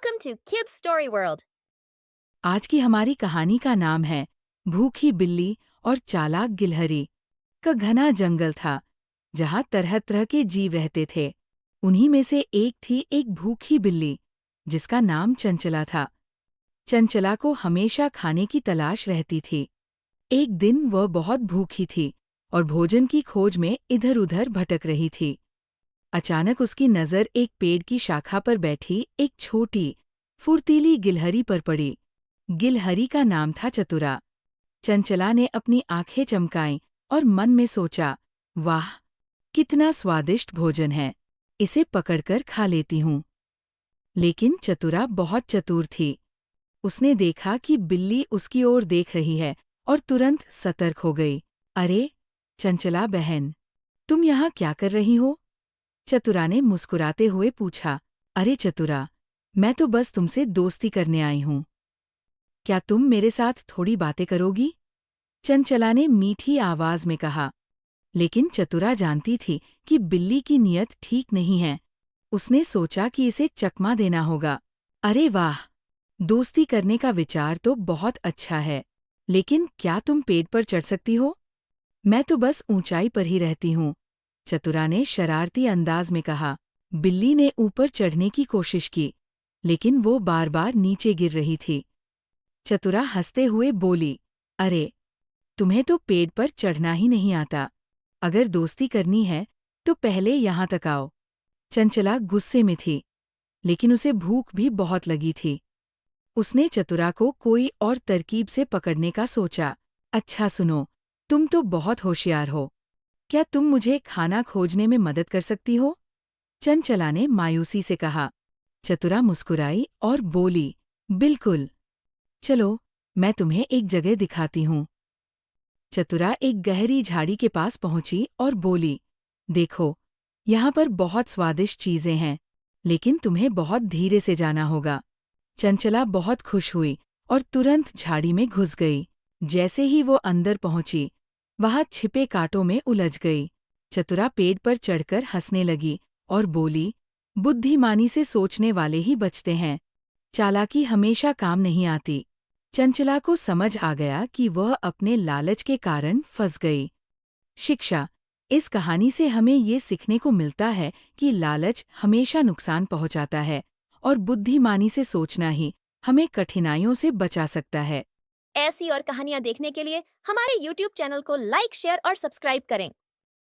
Welcome to Kids Story World. आज की हमारी कहानी का नाम है भूखी बिल्ली और चालाक गिलहरी। का घना जंगल था जहाँ तरह तरह के जीव रहते थे। उन्हीं में से एक थी एक भूखी बिल्ली जिसका नाम चंचला था। चंचला को हमेशा खाने की तलाश रहती थी। एक दिन वह बहुत भूखी थी और भोजन की खोज में इधर उधर भटक रही थी। अचानक उसकी नज़र एक पेड़ की शाखा पर बैठी एक छोटी फुर्तीली गिलहरी पर पड़ी। गिलहरी का नाम था चतुरा। चंचला ने अपनी आंखें चमकाईं और मन में सोचा, वाह, कितना स्वादिष्ट भोजन है, इसे पकड़कर खा लेती हूँ। लेकिन चतुरा बहुत चतुर थी। उसने देखा कि बिल्ली उसकी ओर देख रही है और तुरंत सतर्क हो गई। अरे, चंचला बहन, तुम यहाँ क्या कर रही हो? चतुरा ने मुस्कुराते हुए पूछा। अरे चतुरा, मैं तो बस तुमसे दोस्ती करने आई हूँ। क्या तुम मेरे साथ थोड़ी बातें करोगी? चंचला ने मीठी आवाज में कहा। लेकिन चतुरा जानती थी कि बिल्ली की नीयत ठीक नहीं है। उसने सोचा कि इसे चकमा देना होगा। अरे वाह, दोस्ती करने का विचार तो बहुत अच्छा है, लेकिन क्या तुम पेड़ पर चढ़ सकती हो? मैं तो बस ऊंचाई पर ही रहती हूँ, चतुरा ने शरारती अंदाज में कहा। बिल्ली ने ऊपर चढ़ने की कोशिश की, लेकिन वो बार बार नीचे गिर रही थी। चतुरा हंसते हुए बोली, अरे, तुम्हें तो पेड़ पर चढ़ना ही नहीं आता। अगर दोस्ती करनी है तो पहले यहाँ तक आओ। चंचला गुस्से में थी, लेकिन उसे भूख भी बहुत लगी थी। उसने चतुरा को कोई और तरकीब से पकड़ने का सोचा। अच्छा सुनो, तुम तो बहुत होशियार हो। क्या तुम मुझे खाना खोजने में मदद कर सकती हो? चंचला ने मायूसी से कहा। चतुरा मुस्कुराई और बोली, बिल्कुल। चलो, मैं तुम्हें एक जगह दिखाती हूँ। चतुरा एक गहरी झाड़ी के पास पहुंची और बोली, देखो, यहाँ पर बहुत स्वादिष्ट चीजें हैं, लेकिन तुम्हें बहुत धीरे से जाना होगा। चंचला बहुत खुश हुई और तुरंत झाड़ी में घुस गई। जैसे ही वो अंदर पहुंची, वहां छिपे कांटों में उलझ गई। चतुरा पेड़ पर चढ़कर हंसने लगी और बोली, बुद्धिमानी से सोचने वाले ही बचते हैं, चालाकी हमेशा काम नहीं आती। चंचला को समझ आ गया कि वह अपने लालच के कारण फंस गई। शिक्षा: इस कहानी से हमें ये सीखने को मिलता है कि लालच हमेशा नुकसान पहुंचाता है और बुद्धिमानी से सोचना ही हमें कठिनाइयों से बचा सकता है। ऐसी और कहानियाँ देखने के लिए हमारे YouTube चैनल को लाइक, शेयर और सब्सक्राइब करें।